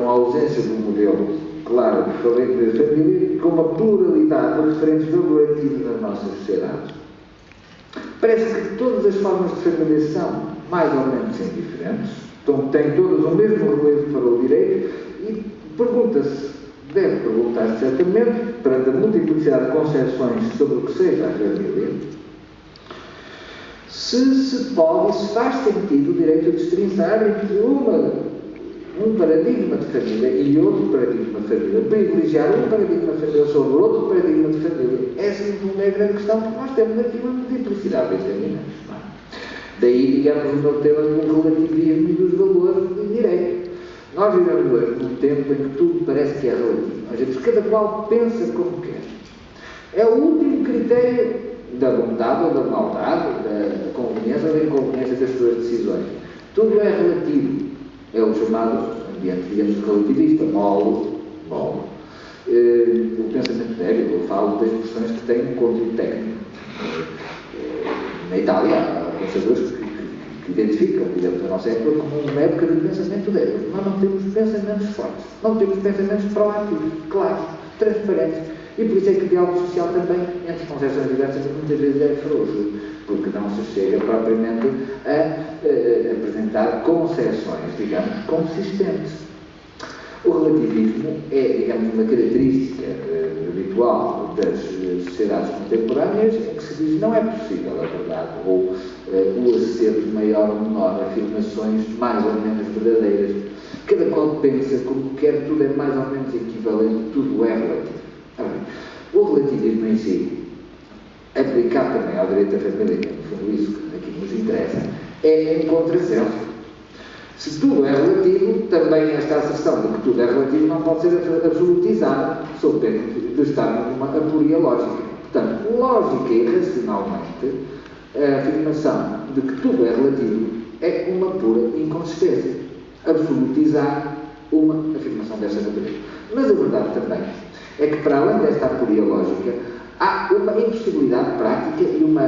com a ausência de um modelo claro de família e com uma pluralidade de referentes valorativos nas nossas sociedades. Parece que todas as formas de família são mais ou menos indiferentes, então têm todas o mesmo relevo para o direito e pergunta-se, deve perguntar-se certamente, perante a multiplicidade de concepções sobre o que seja a família, se pode e se faz sentido o direito de destrinçar entre um paradigma de família e outro paradigma de família, privilegiar um paradigma de família sobre outro paradigma de família. Essa é a grande questão, porque nós temos aqui uma multiplicidade de entendimentos. Daí, digamos, o meu tema do relativismo e dos valores do direito. Nós vivemos hoje num tempo em que tudo parece que é relativo. Nós dizemos, cada qual pensa como quer. É o último critério da bondade ou da maldade, da conveniência ou da inconveniência das suas decisões. Tudo é relativo. É o chamado ambiente, digamos, relativista, molo. O pensamento débil, eu falo das expressões que têm um conteúdo técnico. Na Itália, há pensadores que identificam, digamos, a nossa época como uma época de pensamento débil. Nós não temos pensamentos fortes, não temos pensamentos proativos, claros, transparentes. E por isso é que o diálogo social também, entre concepções diversas, muitas vezes é frouxo, porque não se chega propriamente a apresentar concepções, digamos, consistentes. O relativismo é, digamos, uma característica habitual das sociedades contemporâneas em que se diz não é possível a verdade ou o acerto maior ou menor, afirmações mais ou menos verdadeiras. Cada qual pensa como quer, tudo é mais ou menos equivalente, tudo é relativo. O relativismo em si, aplicado também ao direito da família, que é no fundo isso que aqui nos interessa, é em contrassenso. Se tudo é relativo, também esta asserção de que tudo é relativo não pode ser absolutizada, sob pena de estar numa aporia lógica. Portanto, lógica e racionalmente, a afirmação de que tudo é relativo é uma pura inconsistência. Absolutizar uma afirmação desta natureza. Mas a verdade também é que, para além desta aporia lógica, há uma impossibilidade prática e uma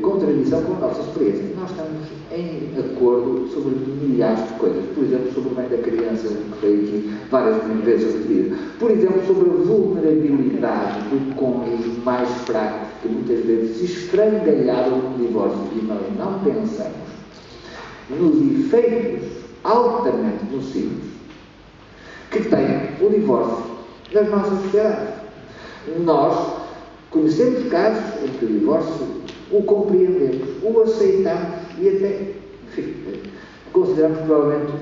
contradição com a nossa experiência. Nós estamos em acordo sobre milhares de coisas. Por exemplo, sobre o bem da criança, que foi aqui várias vezes referido. Por exemplo, sobre a vulnerabilidade do cônjuge mais fraco, que muitas vezes se esfrangalhado num divórcio. E nós não pensamos nos efeitos altamente nocivos que tem o divórcio nas nossas sociedades. Nós conhecemos casos em que o divórcio o compreendemos, o aceitamos e até, enfim, consideramos provavelmente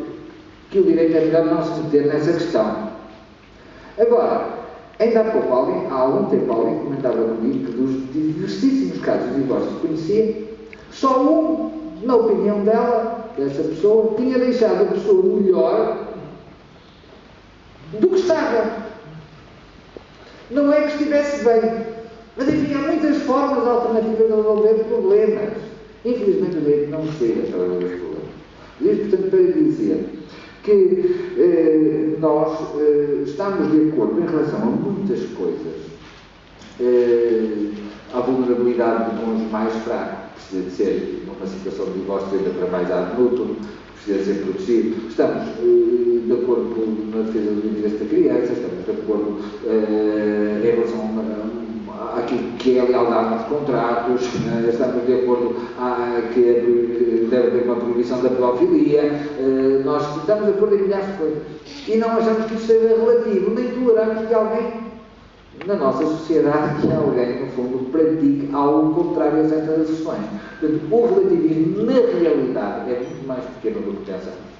que o direito é melhor não se meter nessa questão. Agora, ainda há algum tempo alguém comentava comigo que dos diversíssimos casos de divórcio que conhecia, só um, na opinião dessa pessoa, tinha deixado a pessoa melhor do que estava. Não é que estivesse bem, mas enfim, há muitas formas alternativas de resolver problemas. Infelizmente o direito não chega para resolver os problemas. Isto, portanto, para dizer que nós estamos de acordo em relação a muitas coisas. A vulnerabilidade do cônjuge mais fraco precisa de ser, numa situação de divórcio ainda para mais ad nutum, precisa ser protegido. Estamos de acordo na defesa do interesse da criança, estamos de acordo em relação àquilo que é a lealdade nos contratos, estamos de acordo que deve haver uma proibição da pedofilia, nós estamos de acordo em milhares de coisas. E não achamos que isso seja relativo, nem toleramos que alguém na nossa sociedade, que alguém, no fundo, pratique algo contrário a certas asserções. Portanto, o relativismo, na realidade, é muito mais pequeno do que pensamos.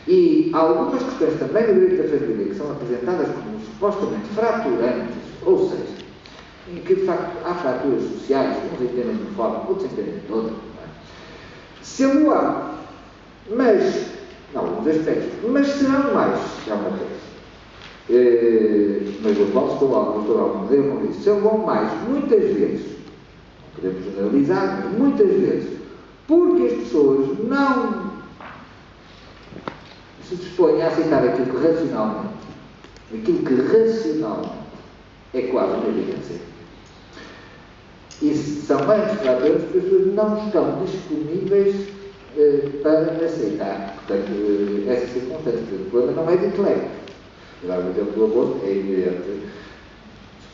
E há algumas questões também do direito da família que são apresentadas como supostamente fraturantes, ou seja, em que, de facto, há fraturas sociais, uns entendem de uma forma, outros entendem de outra. Se há, mas, em alguns aspectos, mas serão mais, é uma coisa. Mas eu posso estou alguma maneira como disse, são bom mais, muitas vezes, não podemos generalizar, mas muitas vezes, porque as pessoas não se dispõem a aceitar aquilo que racionalmente é quase uma evidência. E são bem desfratores porque as pessoas não estão disponíveis para aceitar, portanto, essa circunstância. O problema não é de intelecto. Dar o exemplo do aborto é evidente.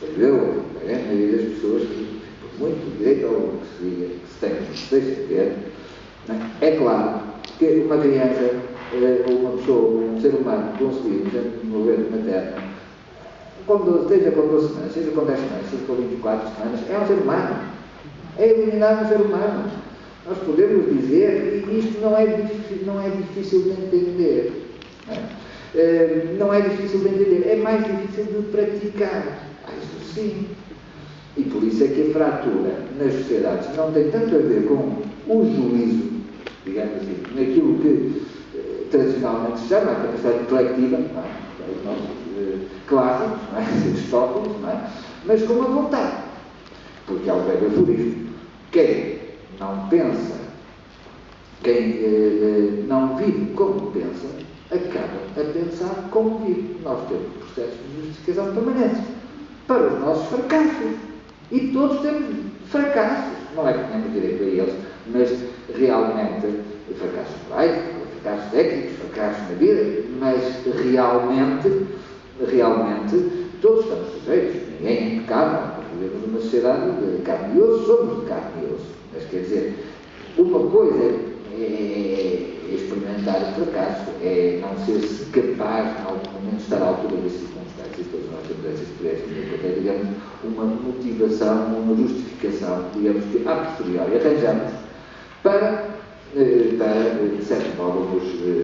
Espero eu, a maioria das pessoas que, por muito direito ao que se diga, que se tem, que se deixa ter, é claro que uma criança, ou uma pessoa, um ser humano conseguido desenvolver materno, seja com 12 semanas, seja com 10 semanas, seja com 24 semanas, é um ser humano. É eliminar um ser humano. Nós podemos dizer, e isto não é difícil de entender. Não é difícil de entender, é mais difícil de praticar. Isso sim. E por isso é que a fratura nas sociedades não tem tanto a ver com o juízo, digamos assim, naquilo que tradicionalmente se chama a capacidade intelectiva, os nossos clássicos, Aristóteles, mas com a vontade. Porque há o velho aforismo. Quem não pensa, quem não vive como pensa, acaba a pensar como vive. Nós temos processos de justificação permanentes para os nossos fracassos. E todos temos fracassos. Não é que tenhamos direito a eles, mas realmente fracassos morais, fracassos éticos, fracassos na vida, mas realmente todos estamos sujeitos. Ninguém é impecável. Nós vivemos numa sociedade de carne e osso, somos de carne e osso. Mas quer dizer, uma coisa é experimentar o fracasso, é não ser-se capaz, em algum momento, estar à altura das circunstâncias. Todos nós temos essa experiência, até, digamos, uma motivação, uma justificação, digamos que a posteriori arranjamos para de certo modo, nos